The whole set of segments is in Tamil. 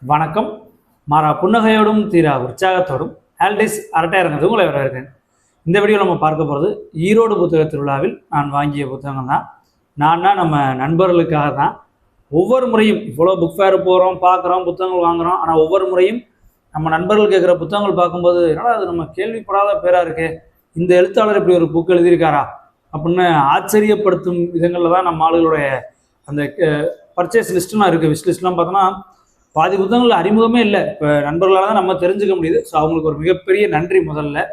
வணக்கம். மாறா புன்னகையோடும் தீரா உற்சாகத்தோடும் ஆல்டிஸ் அரட்டையரங்கத்து உங்களை வரவேற்கிறேன். இந்த வீடியோவில் நம்ம பார்க்க போகிறது ஈரோடு புத்தக திருவிழாவில் நான் வாங்கிய புத்தகம் தான். நம்ம நண்பர்களுக்காக தான். ஒவ்வொரு முறையும் இவ்வளோ புக் ஃபேர் போகிறோம், பார்க்குறோம், புத்தகங்கள் வாங்குகிறோம். ஆனால் ஒவ்வொரு முறையும் நம்ம நண்பர்கள் கேட்குற புத்தகங்கள் பார்க்கும்போது என்னடா அது நம்ம கேள்விப்படாத பேராக இருக்கே, இந்த எழுத்தாளர் இப்படி ஒரு புக் எழுதியிருக்காரா அப்படின்னு ஆச்சரியப்படுத்தும் விதங்களில் தான் நம்ம ஆளுகளுடைய அந்த பர்ச்சேஸ் லிஸ்ட்டுலாம் இருக்குது. விஷ் லிஸ்ட்லாம் பார்த்தோன்னா பாதி புத்தகங்கள் அறிமுகமே இல்லை. இப்போ நண்பர்களால் தான் நம்ம தெரிஞ்சுக்க முடியுது. ஸோ அவங்களுக்கு ஒரு மிகப்பெரிய நன்றி. முதல்ல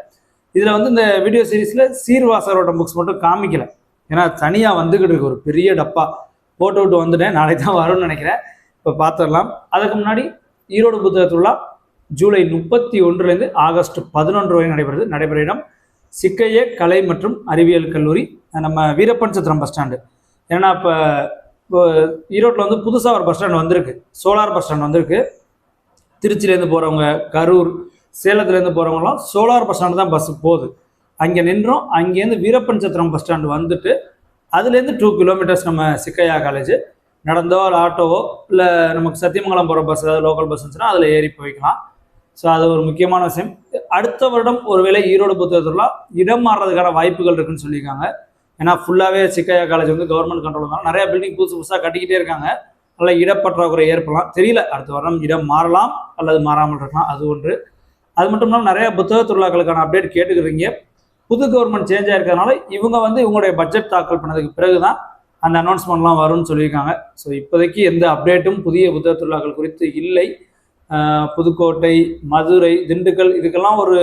இதில் வந்து இந்த வீடியோ சீரீஸில் சீர்வாசரோட புக்ஸ் மட்டும் காமிக்கல, ஏன்னா தனியாக வந்துக்கிட்டு இருக்கு ஒரு பெரிய டப்பா போட்டு விட்டு வந்துட்டேன். நாளைக்கு தான் வரும்னு நினைக்கிறேன். இப்போ பார்த்துடலாம். அதுக்கு முன்னாடி ஈரோடு புத்தகத்துள்ள ஜூலை 31 ஆகஸ்ட் 11 வரை நடைபெற இடம் சிக்கைய கலை மற்றும் அறிவியல் கல்லூரி, நம்ம வீரப்பன் சத்திரம் பஸ் ஸ்டாண்டு. ஏன்னா இப்போ ஈரோட்டில் வந்து புதுசாக ஒரு பஸ் ஸ்டாண்ட் வந்திருக்கு, சோலார் பஸ் ஸ்டாண்ட் வந்திருக்கு. திருச்சியிலேருந்து போகிறவங்க, கரூர், சேலத்துலேருந்து போகிறவங்களாம் சோலார் பஸ் ஸ்டாண்டு தான் பஸ்ஸு போகுது. அங்கே நின்றோம். அங்கேருந்து வீரப்பன் சத்திரம் பஸ் ஸ்டாண்டு வந்துட்டு அதுலேருந்து 2 கிலோமீட்டர்ஸ் நம்ம சிக்கையா காலேஜ் நடந்தோ இல்லை ஆட்டோவோ இல்லை நமக்கு சத்தியமங்கலம் போகிற பஸ் ஏதாவது லோக்கல் பஸ் இருந்துச்சுன்னா அதில் ஏறி போய்க்கலாம். ஸோ அது ஒரு முக்கியமான விஷயம். அடுத்த வருடம் ஒருவேளை ஈரோடு புத்தகத்துலாம் இடம் மாறுறதுக்கான வாய்ப்புகள் இருக்குன்னு சொல்லியிருக்காங்க. ஏன்னா ஃபுல்லாகவே சிக்கையா காலேஜ் வந்து கவர்மெண்ட் கண்ட்ரோல் இருந்தாலும் நிறையா பில்டிங் புதுசாக கட்டிக்கிட்டே இருக்காங்க. நல்ல இடப்பற்றாக்குறை ஏற்படலாம், தெரியல. அடுத்த வருடம் இடம் மாறலாம் அல்லது மாறாமல் இருக்கலாம், அது ஒன்று. அது மட்டும் இல்லாமல் நிறையா புத்தக திருவிழாக்களுக்கான அப்டேட் கேட்டுக்கிறீங்க. புது கவர்மெண்ட் சேஞ்ச் ஆகிருக்கிறதுனால இவங்க வந்து இவங்களுடைய பட்ஜெட் தாக்கல் பண்ணதுக்கு பிறகு தான் அந்த அனௌன்ஸ்மெண்ட்லாம் வரும்னு சொல்லியிருக்காங்க. ஸோ இப்போதைக்கு எந்த அப்டேட்டும் புதிய புத்தக திருவிழாக்கள் குறித்து இல்லை. புதுக்கோட்டை, மதுரை, திண்டுக்கல் இதுக்கெல்லாம் ஒரு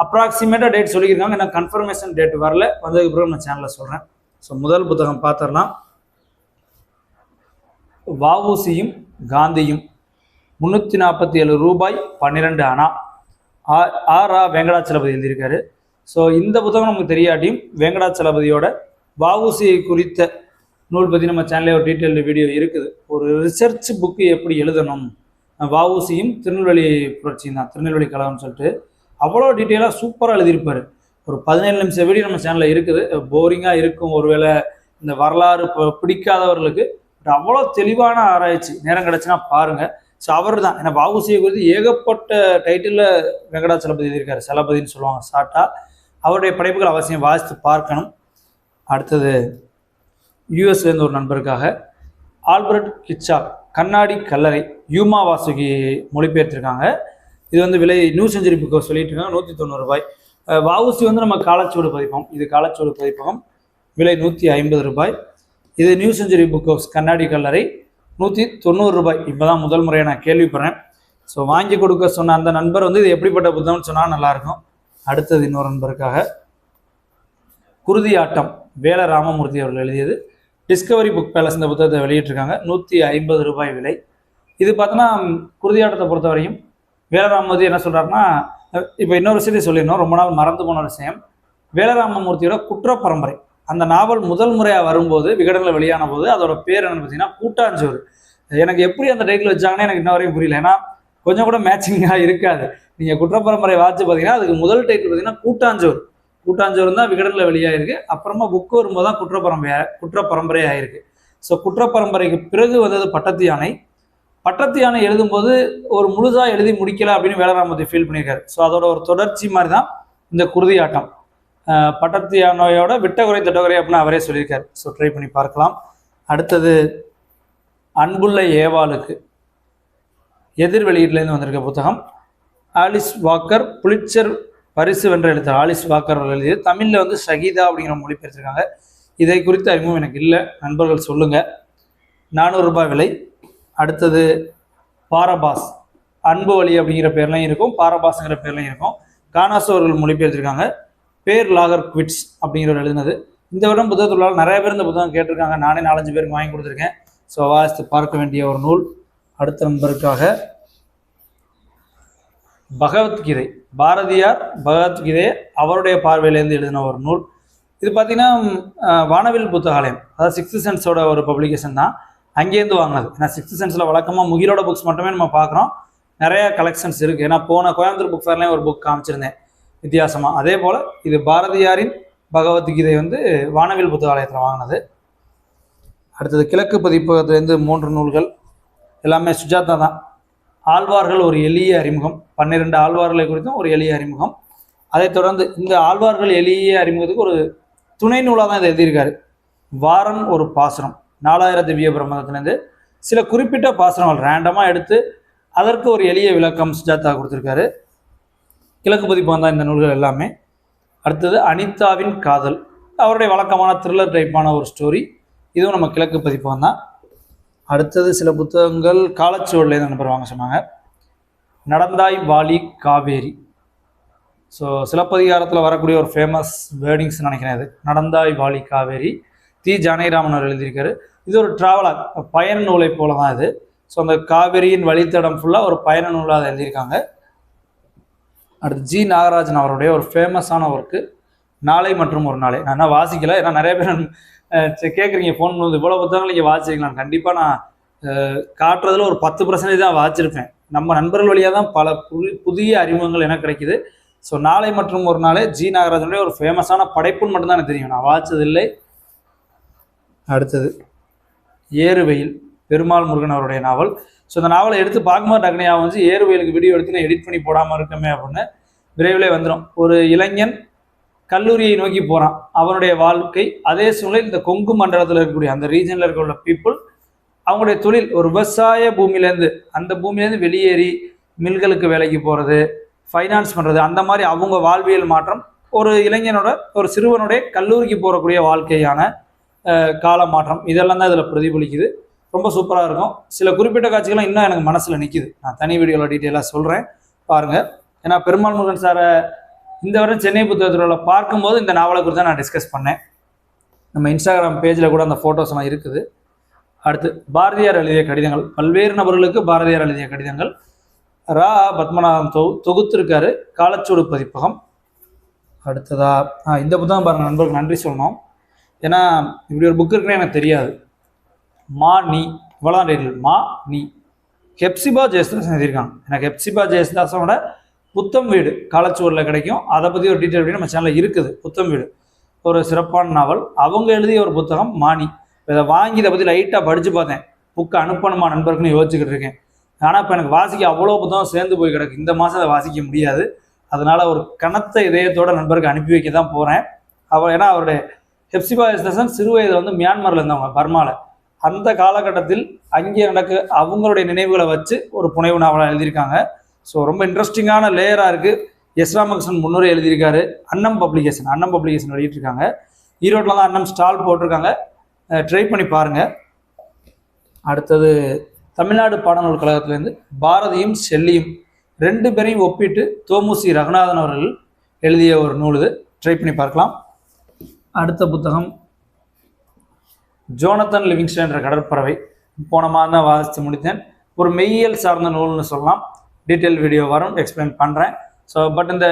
அப்ராக்சிமேட்டாக டேட் சொல்லியிருக்காங்க. ஏன்னா கன்ஃபர்மேஷன் டேட் வரல, வந்ததுக்கு பிறகு நான் சேனலில் சொல்கிறேன். ஸோ முதல் புத்தகம் பார்த்துடலாம். வஉசியும் காந்தியும், 347 ரூபாய் 12 அணா. ஆரா வெங்கடாச்சலபதி எழுதியிருக்காரு. ஸோ இந்த புத்தகம் நமக்கு தெரியாட்டியும் வெங்கடாச்சலபதியோட வஉசியை குறித்த நூல் பற்றி நம்ம சேனலில் ஒரு டீட்டெயில்டு வீடியோ இருக்குது. ஒரு ரிசர்ச் புக்கு எப்படி எழுதணும், வஉசியும் திருநெல்வேலி புரட்சியும் தான், திருநெல்வேலி கழகம்னு சொல்லிட்டு அவ்வளோ டீட்டெயிலாக சூப்பராக எழுதியிருப்பார். ஒரு 17 நிமிஷம் வீடியோ நம்ம சேனலில் இருக்குது. போரிங்காக இருக்கும் ஒருவேளை இந்த வரலாறு பிடிக்காதவர்களுக்கு, அவ்வளோ தெளிவான ஆராய்ச்சி. நேரம் கிடச்சுன்னா பாருங்கள். ஸோ அவர் தான். ஏன்னா வஉசியை குறித்து ஏகப்பட்ட டைட்டிலில் வெங்கடாச்சலபதி எழுதியிருக்காரு. சலபதினு சொல்லுவாங்க ஷார்ட்டாக. அவருடைய படைப்புகள் அவசியம் வாசித்து பார்க்கணும். அடுத்தது யூஎஸ்லேருந்து ஒரு நண்பருக்காக ஆல்பர்ட் கிச்சாக், கண்ணாடி கல்லறை, யூமா வாசுகி மொழிபெயர்த்திருக்காங்க. இது வந்து விலை நியூ செஞ்சுரி புக்கை சொல்லிட்டு இருக்காங்க, 190 ரூபாய். வஉசி வந்து நம்ம காலச்சுவடு பதிப்பகம், இது காலச்சுவடு பதிப்பகம், விலை 150 ரூபாய். இது நியூ செஞ்சுரி புக் ஹவுஸ் கண்ணாடி கல்லறை, 190 ரூபாய். இப்போ தான் முதல் முறையை நான் கேள்விப்படுறேன். ஸோ வாங்கி கொடுக்க சொன்ன அந்த நண்பர் வந்து இது எப்படிப்பட்ட புத்தகம்னு சொன்னால் நல்லாயிருக்கும். அடுத்தது இன்னொரு நண்பருக்காக குருதி ஆட்டம், வேல ராமமூர்த்தி அவர்கள் எழுதியது, டிஸ்கவரி புக் பேலஸ் இந்த புத்தகத்தை வெளியிட்டிருக்காங்க, 150 ரூபாய் விலை. இது பார்த்தோன்னா குருதியாட்டத்தை பொறுத்த வரையும் வேலராமமூர்த்தி என்ன சொல்கிறாருன்னா, இப்போ இன்னொரு விஷயத்தை சொல்லிடணும், ரொம்ப நாள் மறந்து போன விஷயம். வேலராமமூர்த்தியோட குற்ற பரம்பரை அந்த நாவல் முதல் முறையாக வரும்போது விகடனில் வெளியான போது அதோட பேர் என்னன்னு பார்த்தீங்கன்னா கூட்டாஞ்சோறு. எனக்கு எப்படி அந்த டைட்டில் வச்சாங்கன்னு எனக்கு இன்ன வரையும் புரியல. ஏன்னா கொஞ்சம் கூட மேட்சிங்காக இருக்காது. நீங்கள் குற்ற பரம்பரை வாட்சி பார்த்தீங்கன்னா அதுக்கு முதல் டைட்டில் பார்த்தீங்கன்னா கூட்டாஞ்சோறு. கூட்டாஞ்சோறு தான் விகடனில் வெளியாகிருக்கு. அப்புறமா புக்கு வரும்போது தான் குற்ற பரம்பரை ஆகிருக்கு. ஸோ குற்ற பரம்பரைக்கு பிறகு வந்தது பட்டத்து யானை. பட்டத்து யானை எழுதும்போது ஒரு முழுதாக எழுதி முடிக்கல அப்படின்னு வேலராமூர்த்தி ஃபீல் பண்ணியிருக்காரு. ஸோ அதோட ஒரு தொடர்ச்சி மாதிரி தான் இந்த குருதியாட்டம். பட்டத்து யானையோட விட்டகுறை திட்டகுறை அப்படின்னு அவரே சொல்லியிருக்காரு. ஸோ ட்ரை பண்ணி பார்க்கலாம். அடுத்தது அன்புள்ள ஏவாளுக்கு, எதிர் வெளியீட்டிலேருந்து வந்திருக்க புத்தகம். ஆலிஸ் வாக்கர், புலிட்சர் பரிசு வென்ற எழுத்தாளர் ஆலிஸ் வாக்கர் எழுதியது. தமிழில் வந்து ஷஹீதா அப்படிங்கிற மொழிபெயர்த்திருக்காங்க. இதை குறித்த அறிமுகம் எனக்கு இல்லை, நண்பர்கள் சொல்லுங்கள். 400 ரூபாய் விலை. அடுத்தது பாரபாஸ், அன்பு வழி அப்படிங்கிற பேர்லையும் இருக்கும், பாரபாஸுங்கிற பேர்லையும் இருக்கும். கானாசு அவர்கள் மொழிபெயர்த்திருக்காங்க. பேர் லாகர் குவிட்ஸ் அப்படிங்கிறவர் எழுதினது. இந்த வருடம் புத்தகத்துள்ளால் நிறைய பேர் இந்த புத்தகம் கேட்டிருக்காங்க. நானே 4-5 பேருக்கு வாங்கி கொடுத்துருக்கேன். ஸோ வாசித்து பார்க்க வேண்டிய ஒரு நூல். அடுத்த நண்பருக்காக பகவத்கீதை, பாரதியார் பகவத்கீதையை அவருடைய பார்வையிலேருந்து எழுதின ஒரு நூல். இது பார்த்திங்கன்னா வானவில் புத்தகாலயம், அதாவது 6th சென்ஸோட ஒரு பப்ளிகேஷன் தான், அங்கேருந்து வாங்கினது. ஏன்னா 6th சென்ஸில் வழக்கமாக முகிலோட புக்ஸ் மட்டுமே நம்ம பார்க்குறோம். நிறையா கலெக்ஷன்ஸ் இருக்குது. ஏன்னா போன கோயம்புத்தூர் புக் ஃபேர்லேயும் ஒரு புக் காமிச்சிருந்தேன் வித்தியாசமாக. அதே போல் இது பாரதியாரின் பகவத்கீதை வந்து வானவில் புத்தகாலயத்தில் வாங்கினது. அடுத்தது கிழக்கு பதிப்பகத்துலேருந்து 3 நூல்கள், எல்லாமே சுஜாதா தான். ஆழ்வார்கள் ஒரு எளிய அறிமுகம், 12 ஆழ்வார்களை குறித்தும் ஒரு எளிய அறிமுகம். அதைத் தொடர்ந்து இந்த ஆழ்வார்கள் எளிய அறிமுகத்துக்கு ஒரு துணை நூலாக தான் இதை எழுதியிருக்காரு. வாரன் ஒரு பாசுரம், 4000 திவ்ய பிரபந்தத்திலேருந்து சில குறிப்பிட்ட பாசுரங்கள் ரேண்டமாக எடுத்து அதற்கு ஒரு எளிய விளக்கம் சுஜாதா கொடுத்துருக்காரு. கிழக்கு பதிப்பகம் தான் இந்த நூல்கள் எல்லாமே. அடுத்தது அனிதாவின் காதல், அவருடைய வழக்கமான த்ரில்லர் டைப்பான ஒரு ஸ்டோரி, இதுவும் நம்ம கிழக்கு பதிப்பகம் தான். அடுத்தது சில புத்தகங்கள் காலச்சுவடிலேருந்து நண்பர் வாங்க சொன்னாங்க. நடந்தாய் வாலி காவேரி, ஸோ சிலப்பதிகாரத்தில் வரக்கூடிய ஒரு ஃபேமஸ் வேர்டிங்ஸ் நினைக்கிறேன். இது நடந்தாய் வாலி காவேரி, தி ஜானகிராமன் அவர் எழுதியிருக்காரு. இது ஒரு ட்ராவலர் பயண நூலை போல தான் இது. ஸோ அந்த காவேரியின் வழித்தடம் ஃபுல்லாக ஒரு பயண நூலாக அதை எழுதியிருக்காங்க. அடுத்து ஜி நாகராஜன் அவருடைய ஒரு ஃபேமஸான ஒர்க்கு நாளை மற்றும் ஒரு நாளை. நான் என்ன வாசிக்கலை, ஏன்னா நிறைய பேர் கேட்குறீங்க ஃபோன் பண்ணுறது இவ்வளோ புத்தகங்கள் நீங்கள் வாசிக்கலாம். கண்டிப்பாக நான் காட்டுறதுல ஒரு 10% தான் வாசிச்சிருப்பேன். நம்ம நண்பர்கள் வழியாக தான் பல புதிய அறிமுகங்கள் எனக்கு கிடைக்குது. ஸோ நாளை மற்றும் ஒரு நாளே ஜி நாகராஜனுடைய ஒரு ஃபேமஸான படைப்புன்னு மட்டும்தான் எனக்கு தெரியும், நான் வாசிச்சதில்லை. அடுத்தது ஏறுவெயில், பெருமாள் முருகன் அவருடைய நாவல். ஸோ இந்த நாவலை எடுத்து பார்க்கும்போது டக்குனு வந்து ஏறுவெயிலுக்கு வீடியோ எடுத்து நான் எடிட் பண்ணி போடாமல் இருக்கமே அப்படின்னு விரைவிலே வந்துடும். ஒரு இளைஞன் கல்லூரியை நோக்கி போகிறான், அவனுடைய வாழ்க்கை அதே சூழ்நிலை இந்த கொங்கு மண்டலத்தில் இருக்கக்கூடிய அந்த ரீஜனில் இருக்கக்கூடிய பீப்புள் அவங்களுடைய தொழில் ஒரு விவசாய பூமியிலேருந்து அந்த பூமியிலேருந்து வெளியேறி மில்களுக்கு வேலைக்கு போகிறது, ஃபைனான்ஸ் பண்ணுறது, அந்த மாதிரி அவங்க வாழ்வியல் மாற்றம், ஒரு இளைஞனோட ஒரு சிறுவனுடைய கல்லூரிக்கு போகக்கூடிய வாழ்க்கையான கால மாற்றம், இதெல்லாம் தான் இதில் பிரதிபலிக்குது. ரொம்ப சூப்பராக இருக்கும். சில குறிப்பிட்ட காட்சிகள்லாம் இன்னும் எனக்கு மனசில் நிற்கிது, நான் தனி வீடியோவில் டீட்டெயிலாக சொல்கிறேன் பாருங்கள். ஏன்னா பெருமாள் முருகன் சாரை இந்த வருடம் சென்னை புத்தகத்தில் பார்க்கும்போது இந்த நாவலை குறித்து தான் நான் டிஸ்கஸ் பண்ணேன். நம்ம இன்ஸ்டாகிராம் பேஜில் கூட அந்த ஃபோட்டோஸ்லாம் இருக்குது. அடுத்து பாரதியார் எழுதிய கடிதங்கள், பல்வேறு நபர்களுக்கு பாரதியார் எழுதிய கடிதங்கள், ரா பத்மநாதன் தொகுத்திருக்காரு, காலச்சூடு பதிப்பகம். அடுத்ததா இந்த புத்தகம் பாருங்கள் நண்பர்களுக்கு நன்றி சொல்லணும். ஏன்னா இப்படி ஒரு புக் இருக்குன்னு எனக்கு தெரியாது. மா நீ, இவ்வளோதான் டைட்டில், மா நீ. ஹெப்சிபா ஜெயசுதாசன் எழுதியிருக்காங்க. எனக்கு ஹெப்சிபா ஜெயசுதாசனோட புத்தம் வீடு காலச்சுவடில் கிடைக்கும், அதை பற்றி ஒரு டீட்டெயில் வீடியோ நம்ம சேனலில் இருக்குது. புத்தம் வீடு ஒரு சிறப்பான நாவல், அவங்க எழுதிய ஒரு புத்தகம் மானி. இதை வாங்கி இதை பற்றி லைட்டாக படித்து பார்த்தேன், புக்கை அனுப்பணுமா நண்பருக்குன்னு யோசிச்சுக்கிட்டு இருக்கேன். ஆனால் இப்போ எனக்கு வாசிக்க அவ்வளோ புத்தகம் சேர்ந்து போய் கிடக்கு, இந்த மாதம் அதை வாசிக்க முடியாது. அதனால் ஒரு கனத்த இதயத்தோட நண்பருக்கு அனுப்பி வைக்க தான் போகிறேன். ஏன்னா அவருடைய ஹெப்சிபா ஜெயசுதாசன் சிறு வயதில் வந்து மியான்மரில் இருந்தவங்க, பர்மாவில். அந்த காலகட்டத்தில் அங்கே அவங்களுடைய நினைவுகளை வச்சு ஒரு புனைவு நாவலாக எழுதியிருக்காங்க. ஸோ ரொம்ப இன்ட்ரெஸ்டிங்கான லேயராக இருக்குது. எஸ் ராமகிருஷ்ணன் முன்னுரை எழுதியிருக்காரு. அன்னம் பப்ளிகேஷன் வெளியிட்டிருக்காங்க. ஈரோட்டில் தான் அன்னம் ஸ்டால் போட்டிருக்காங்க, ட்ரை பண்ணி பாருங்கள். அடுத்தது தமிழ்நாடு பாடநூல் கழகத்திலேருந்து பாரதியும் ஷெல்லியும் 2 பேரையும் ஒப்பிட்டு தோமுசி ரகுநாதன் அவர்கள் எழுதிய ஒரு நூல், இது ட்ரை பண்ணி பார்க்கலாம். அடுத்த புத்தகம் ஜோனத்தன் லிவிங்ஸ்டன் என்ற கடற்பறவை, போன மாதம் தான் வாசித்து முடித்தேன். ஒரு மெய்யியல் சார்ந்த நூல்னு சொல்லலாம், டீட்டெயில் வீடியோ வரும், எக்ஸ்பிளைன் பண்ணுறேன். ஸோ பட் இந்த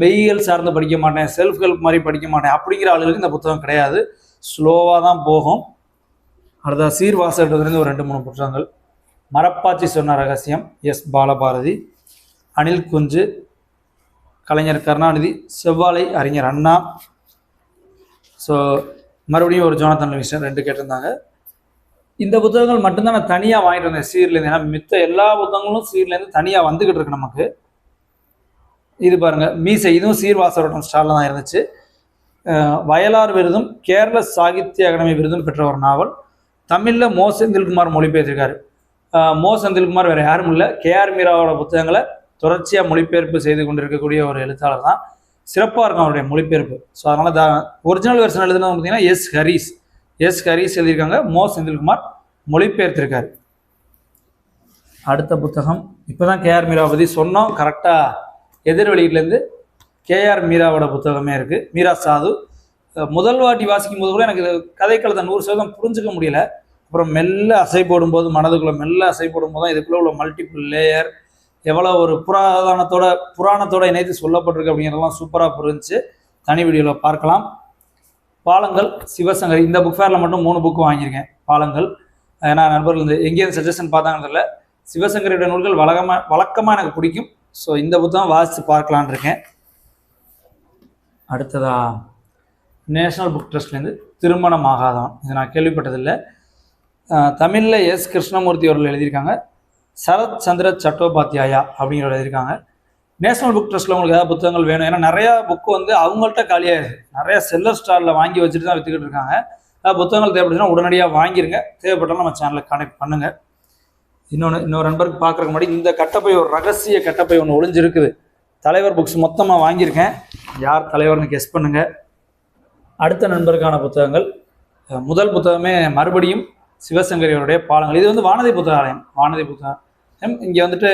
மெய்யியல் சார்ந்து படிக்க மாட்டேன், செல்ஃப் ஹெல்ப் மாதிரி படிக்க மாட்டேன் அப்படிங்கிற ஆளுகளுக்கு இந்த புத்தகம் கிடையாது, ஸ்லோவாக தான் போகும். அடுத்த சீர்வாசத்துலேருந்து ஒரு 2-3 புத்தகங்கள். மரப்பாச்சி சொன்ன ரகசியம், எஸ் பாலபாரதி. அனில் குஞ்சு, கலைஞர் கருணாநிதி, செவ்வாழை அறிஞர் அண்ணா. ஸோ மறுபடியும் ஒரு ஜோனத்தன் லிவிங்ஸ்டன் 2 கேட்டிருந்தாங்க. இந்த புத்தகங்கள் மட்டும்தான் நான் தனியாக வாங்கிட்டு வந்தேன் சீர்லேருந்து. ஏன்னா மித்த எல்லா புத்தகங்களும் சீர்லேருந்து தனியாக வந்துக்கிட்டு இருக்கு நமக்கு. இது பாருங்கள் மீசை, இதுவும் சீர்வாசரோட ஸ்டாலில் தான் இருந்துச்சு. வயலார் விருதும் கேரள சாகித்ய அகாடமி விருதும் பெற்ற ஒரு நாவல். தமிழில் மோ செந்தில்குமார் மொழிபெயர்த்திருக்காரு. மோ செந்தில்குமார் வேறு யாரும் இல்லை, கேஆர் மீராவோட புத்தகங்களை தொடர்ச்சியாக மொழிபெயர்ப்பு செய்து கொண்டிருக்கக்கூடிய ஒரு எழுத்தாளர் தான். சிறப்பாக இருக்கும் அவருடைய மொழிபெயர்ப்பு. ஸோ அதனால் ஒரிஜினல் வெர்ஷன் எழுதுனது பார்த்தீங்கன்னா எஸ் ஹரீஸ் எழுதியிருக்காங்க, மோ செந்தில்குமார் மொழிபெயர்த்திருக்காரு. அடுத்த புத்தகம் இப்போ தான் கேஆர் மீரா பற்றி சொன்னோம், கரெக்டாக எதிர் வெளியீட்டிலேருந்து கேஆர் மீராவோட புத்தகமே இருக்குது, மீரா சாது. முதல் வாட்டி வாசிக்கும் போது கூட எனக்கு கதைக்களத்தை 100% புரிஞ்சுக்க முடியல. அப்புறம் மெல்ல அசை போடும்போது, மனதுக்குள்ளே மெல்ல அசை போடும்போது தான் இதுக்குள்ளே உள்ள மல்டிபிள் லேயர் எவ்வளோ ஒரு புராணத்தோட இணைத்து சொல்லப்பட்டிருக்கு அப்படிங்கிறதெல்லாம் சூப்பராக புரிஞ்சு. தனி வீடியோவில் பார்க்கலாம். பாலங்கள் சிவசங்கரி, இந்த புக் ஃபேரில் மட்டும் 3 புக்கு வாங்கியிருக்கேன். பாலங்கள், ஏன்னா நண்பர்கள் இந்த எங்கேயும் சஜஷன் பார்த்தாங்கன்றதில்ல, சிவசங்கரியோட நூல்கள் வழக்கமாக எனக்கு பிடிக்கும். ஸோ இந்த புத்தகம் வாசித்து பார்க்கலான் இருக்கேன். அடுத்ததா நேஷ்னல் புக் ட்ரஸ்ட்லேருந்து திருமணம் ஆகாதவன், இது நான் கேள்விப்பட்டதில்லை. தமிழில் எஸ் கிருஷ்ணமூர்த்தி அவர்கள் எழுதியிருக்காங்க. சரத் சந்திர சட்டோபாத்தியாயா அப்படிங்கிற எழுதியிருக்காங்க. நேஷனல் புக் ட்ரஸ்ட்டில் உங்களுக்கு ஏதாவது புத்தகங்கள் வேணும், ஏன்னா நிறையா புக்கு வந்து அவங்கள்ட்ட காலியாகிடுது, நிறையா செல்லர் ஸ்டாரில் வாங்கி வச்சுட்டு தான் விற்றுக்கிட்டு இருக்காங்க. புத்தகங்கள் தேவைப்படுதுன்னா உடனடியாக வாங்கிருங்க, தேவைப்பட்டாலும் நம்ம சேனலில் கனெக்ட் பண்ணுங்கள். இன்னொரு நண்பருக்கு பார்க்குறக்கு முன்னாடி இந்த கட்டப்பை ஒரு ரகசிய கட்டப்பை ஒன்று ஒளிஞ்சிருக்குது. தலைவர் புக்ஸ் மொத்தமாக வாங்கியிருக்கேன், யார் தலைவர்னு கெஸ் பண்ணுங்கள். அடுத்த நண்பருக்கான புத்தகங்கள், முதல் புத்தகமே மறுபடியும் சிவசங்கரியோடைய பாலங்கள். இது வந்து வானதி புத்தகாலயம், வானதி புத்தகம். இங்கே வந்துட்டு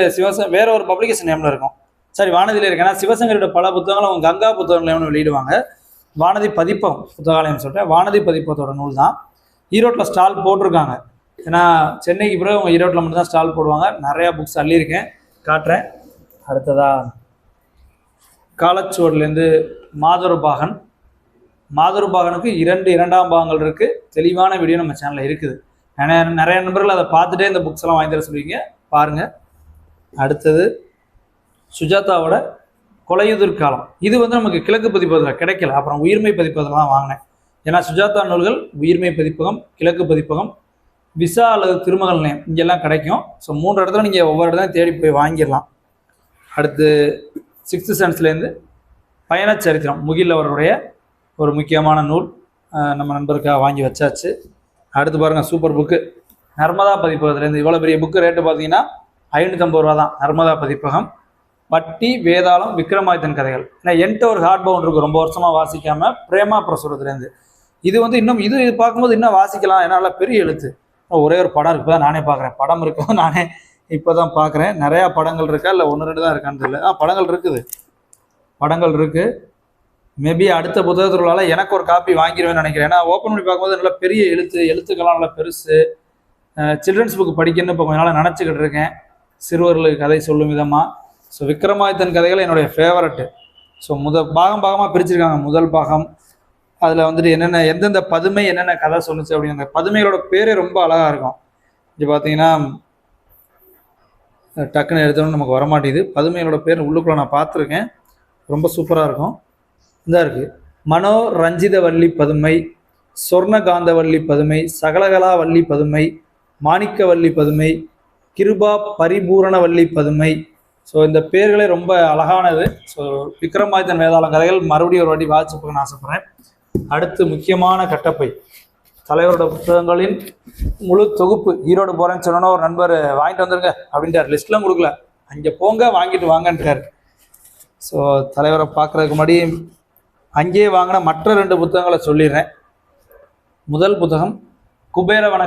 வேற ஒரு பப்ளிகேஷன் நேமில் இருக்கும், சரி வானதியில் இருக்கு. ஏன்னா சிவசங்கரியோட பல புத்தகங்களும் அவங்க கங்கா புத்தகங்களையும் வெளியிடுவாங்க. வானதி பதிப்பகம் புத்தகாலயம் சொல்லிட்டு வானதி பதிப்பகத்தோட நூல் தான். ஈரோட்டில் ஸ்டால் போட்டிருக்காங்க, ஏன்னா சென்னைக்கு பிறகு அவங்க ஈரோட்டில் மட்டும்தான் ஸ்டால் போடுவாங்க. நிறையா புக்ஸ் அள்ளியிருக்கேன், காட்டுறேன். அடுத்ததா காலச்சுவடுலேருந்து மாதுருபாகன். மாதுருபாகனுக்கு இரண்டாம் பாகங்கள் இருக்குது, தெளிவான வீடியோ நம்ம சேனலில் இருக்குது. ஏன்னா நிறைய நண்பர்கள் அதை பார்த்துட்டே இந்த புக்ஸ் எல்லாம் வாங்கி தர சொல்லுவீங்க, பாருங்கள். அடுத்தது சுஜாதாவோட கொலையுதிர் காலம். இது வந்து நமக்கு கிழக்கு பதிப்பகத்தில் கிடைக்கல, அப்புறம் உயிர்மை பதிப்பகத்தில் தான் வாங்கினேன். ஏன்னா சுஜாதா நூல்கள் உயிர்மை பதிப்பகம், கிழக்கு பதிப்பகம், விசா அல்லது திருமகள் நிலையம் இங்கெல்லாம் கிடைக்கும். ஸோ 3 இடத்துல நீங்கள் ஒவ்வொரு இடத்துல தேடி போய் வாங்கிடலாம். அடுத்து 6th சென்ஸ்லேருந்து பயணச்சரித்திரம் முகில் அவருடைய ஒரு முக்கியமான நூல் நம்ம நண்பருக்காக வாங்கி வச்சாச்சு. அடுத்து பாருங்கள், சூப்பர் புக்கு நர்மதா பதிப்பகத்துலேருந்து. இவ்வளோ பெரிய புக்கு ரேட்டு பார்த்தீங்கன்னா 550 ரூபா தான். நர்மதா பதிப்பகம், பட்டி வேதாளம் விக்ரமாதித்தன் கதைகள். ஏன்னா என்கிட்ட ஒரு ஹார்ட் பவுண்ட் இருக்குது, ரொம்ப வருஷமாக வாசிக்காமல், பிரேமா பிரசுரத்துலேருந்து. இது வந்து இன்னும் இது பார்க்கும்போது இன்னும் வாசிக்கலாம், ஏன்னா நல்லா பெரிய எழுத்து. ஒரே ஒரு படம் இருக்குது, நானே பார்க்குறேன். படம் இருக்கும், நானே இப்போ தான் பார்க்குறேன். நிறையா படங்கள் இருக்கா இல்லை 1-2 தான் இருக்கான்னு தெரியல. படங்கள் இருக்குது, படங்கள் இருக்குது. மேபி அடுத்த புத்தகத்துக்குள்ளால எனக்கு ஒரு காப்பி வாங்கிடுவேன்னு நினைக்கிறேன். ஏன்னா ஓப்பன் பண்ணி பார்க்கும்போது நல்லா பெரிய எழுத்துக்கள்லாம் நல்லா பெருசு. சில்ட்ரன்ஸ் புக் படிக்கணும்னு இப்போ கொஞ்ச நாள் நினச்சிக்கிட்டு இருக்கேன், சிறுவர்களுக்கு கதை சொல்லும் விதமாக. ஸோ விக்ரமாதித்தன் கதைகள் என்னுடைய ஃபேவரட்டு. ஸோ பாகமாக பிரிச்சிருக்காங்க. முதல் பாகம் அதில் வந்துட்டு எந்தெந்த பதுமை என்னென்ன கதை சொல்லுச்சு அப்படின்னு. அந்த பதுமைகளோட பேரே ரொம்ப அழகாக இருக்கும். இது பார்த்தீங்கன்னா டக்குன்னு எடுத்தோன்னு நமக்கு வரமாட்டேது. பதுமைகளோட பேர் உள்ளுக்குள்ளே நான் பார்த்துருக்கேன், ரொம்ப சூப்பராக இருக்கும். இதாக இருக்குது, மனோ ரஞ்சிதவல்லி பதுமை, சொர்ணகாந்தவல்லி பதுமை, சகலகலாவல்லி பதுமை, மாணிக்கவல்லி பதுமை, கிருபா பரிபூரணவல்லி பதுமை. ஸோ இந்த பேர்களே ரொம்ப அழகானது. ஸோ விக்ரமாதித்தன் வேதாளம் கதைகள் மறுபடியும் ஒரு வாட்டி வாட்சி பார்க்க ஆசைப்பட்றேன். அடுத்து முக்கியமான கட்டப்பை, தலைவரோட புத்தகங்களின் முழு தொகுப்பு. ஈரோடு போகிறேன்னு சொன்னோன்னா ஒரு நண்பர் வாங்கிட்டு வந்துருங்க அப்படின்ட்டார், லிஸ்ட்லாம் கொடுக்கல, அங்கே போங்க வாங்கிட்டு வாங்கன்றார். ஸோ தலைவரை பார்க்குறதுக்கு முன்னாடி அங்கேயே வாங்கின மற்ற 2 புத்தகங்களை சொல்லிடுறேன். முதல் புத்தகம் குபேரவன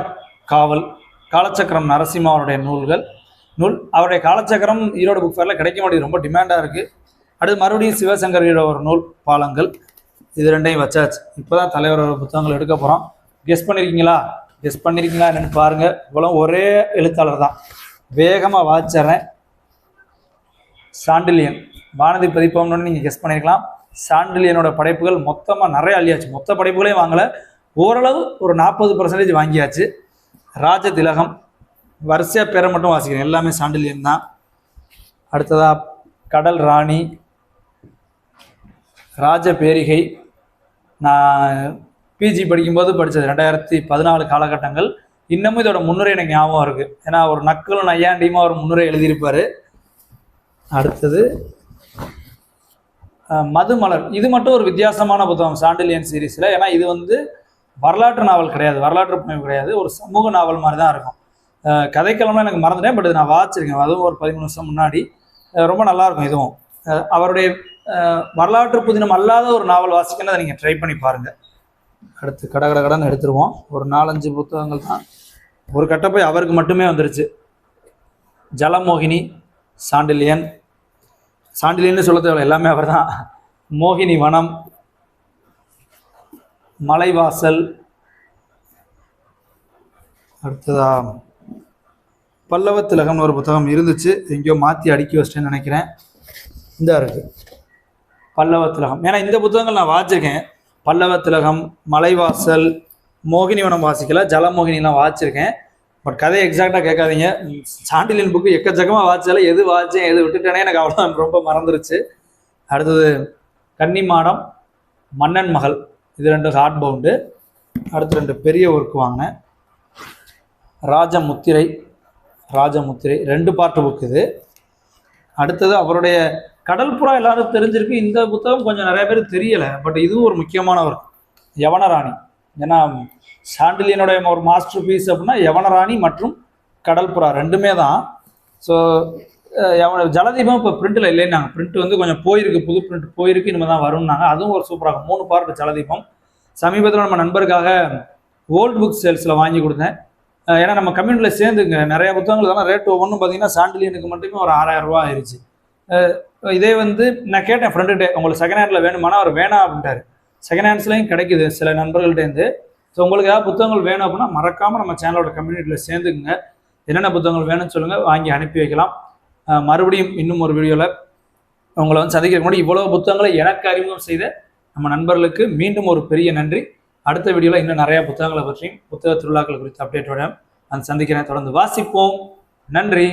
காவல், காலச்சக்கரம் நரசிம்மா அவருடைய நூல். அவருடைய காலச்சக்கரம் ஈரோடு புக் ஃபேரில் கிடைக்க மாட்டேங்குது, ரொம்ப டிமாண்டாக இருக்குது. அடுத்து மறுபடியும் சிவசங்கரியோட ஒரு நூல் பாலங்கள். இது 2ஐயும் வச்சாச்சு. இப்போ தான் தலைவரோட புத்தகங்கள் எடுக்க போகிறோம். கெஸ் பண்ணியிருக்கீங்களா என்னென்னு பாருங்கள். இவ்வளோ ஒரே எழுத்தாளர் தான், வேகமாக வாச்சிட்றேன். சாண்டிலியன் வானதி பதிப்பகம்னு நீங்கள் கெஸ் பண்ணியிருக்கலாம். சாண்டிலியனோட படைப்புகள் மொத்தமாக நிறைய அள்ளியாச்சு. மொத்த படைப்புகளையும் வாங்கலை, ஓரளவு ஒரு 40% வாங்கியாச்சு. ராஜதிலகம் வரிசையாக பேரை மட்டும் வாசிக்கிறேன், எல்லாமே சாண்டிலியன் தான். அடுத்ததாக கடல் ராணி, ராஜ பேரிகை. நான் பிஜி படிக்கும்போது படித்தது, 2014 காலகட்டங்கள். இன்னமும் இதோட முன்னுரை எனக்கு ஞாபகம் இருக்குது, ஏன்னா ஒரு நக்கலும் நையாண்டியுமா ஒரு முன்னுரை எழுதியிருப்பார். அடுத்தது மதுமலர். இது மட்டும் ஒரு வித்தியாசமான புத்தகம் சாண்டிலியன் சீரீஸில். ஏன்னா இது வந்து வரலாற்று நாவல் கிடையாது, வரலாற்று புனைவு கிடையாது, ஒரு சமூக நாவல் மாதிரி தான் இருக்கும். கதைக்கிழமை எனக்கு மறந்துட்டேன், பட் நான் வாசிச்சிருக்கேன், அதுவும் ஒரு 13 வருஷம் முன்னாடி. ரொம்ப நல்லாயிருக்கும். இதுவும் அவருடைய வரலாற்று புதினம் அல்லாத ஒரு நாவல் வாசிக்கணும், அதை நீங்கள் ட்ரை பண்ணி பாருங்கள். அடுத்து கடகடன்னு எடுத்துருவோம். ஒரு 4-5 புத்தகங்கள் தான். ஒரு கட்டப்பை அவருக்கு மட்டுமே வந்துருச்சு. ஜலமோகினி சாண்டிலியன்னு சொல்ல தேவை, எல்லாமே அவர் தான். மோகினி வனம், மலைவாசல். அடுத்ததா பல்லவத்திலகம்னு ஒரு புத்தகம் இருந்துச்சு, எங்கேயோ மாற்றி அடுக்கி வச்சிட்டேன்னு நினைக்கிறேன். இந்த இருக்குது பல்லவத்திலகம். ஏன்னா இந்த புத்தகங்கள் நான் வாசிச்சிருக்கேன். பல்லவத்திலகம், மலைவாசல், மோகினிவனம் வாசிக்கல, ஜலமோகினிலாம் வாசிச்சிருக்கேன். பட் கதையை எக்ஸாக்டாக கேட்காதீங்க. சாண்டிலியன் புக்கு எக்கச்சக்கமாக வாசிச்சாலும் எது வாசித்தேன் எது விட்டுட்டேனே எனக்கு அவ்வளோ ரொம்ப மறந்துருச்சு. அடுத்தது கன்னிமாடம், மன்னன் மகள். இது 2 ஹார்ட் பவுண்டு. அடுத்து 2 பெரிய ஒர்க் வாங்கினேன். ராஜமுத்திரை, ராஜமுத்திரை 2 பார்ட் புக் இது. அடுத்தது அவருடைய கடல்புறா எல்லாரும் தெரிஞ்சிருக்கு. இந்த புத்தகம் கொஞ்சம் நிறைய பேர் தெரியலை, பட் இதுவும் ஒரு முக்கியமான ஒர்க். யவனராணி, ஏன்னா சாண்டிலியனுடைய ஒரு மாஸ்டர் பீஸ் அப்படின்னா யவனராணி மற்றும் கடல்புறா 2மே தான். ஸோ ஜலதீபம் இப்போ பிரிண்டில் இல்லைன்னாங்க. பிரிண்ட் வந்து கொஞ்சம் போயிருக்கு, புது பிரிண்ட் போயிருக்கு, இனிமேல் தான் வரும்னாங்க. அதுவும் ஒரு சூப்பராக 3 பார்ட் ஜலதீபம். சமீபத்தில் நம்ம நண்பருக்காக ஓல்டு புக் சேல்ஸில் வாங்கி கொடுத்தேன். ஏன்னா நம்ம கம்யூனிட்டியில் சேர்ந்துங்க நிறைய புத்தகங்கள் இதெல்லாம் ரேட் ஒவ்வொன்றும் பார்த்தீங்கன்னா சாண்டிலியனுக்கு மட்டுமே ஒரு 6000 ரூபா ஆயிடுச்சு. இதே வந்து நான் கேட்டேன் ஃப்ரெண்டுகிட்டே, உங்களுக்கு செகண்ட் ஹேண்டில் வேணுமானா அவர் வேணாம் அப்படின்ட்டாரு. செகண்ட் ஹேண்ட்ஸ்லையும் கிடைக்குது சில நண்பர்கள்ட்டேருந்து. ஸோ உங்களுக்கு ஏதாவது புத்தகங்கள் வேணும் அப்படின்னா மறக்காமல் நம்ம சேனலோட கம்யூனிட்டியில் சேர்ந்துக்குங்க. என்னென்ன புத்தகங்கள் வேணும்னு சொல்லுங்கள், வாங்கி அனுப்பி வைக்கலாம். மறுபடியும் இன்னும் ஒரு வீடியோவில் உங்களை வந்து சந்திக்க முன்னாடி இவ்வளவு புத்தகங்களை எனக்கு அறிமுகம் செய்த நம்ம நண்பர்களுக்கு மீண்டும் ஒரு பெரிய நன்றி. அடுத்த வீடியோவில் இன்னும் நிறைய புத்தகங்களை பற்றியும் புத்தக திருவிழாக்கள் குறித்த அப்டேட்டோட நான் சந்திக்கிறேன். தொடர்ந்து வாசிப்போம். நன்றி.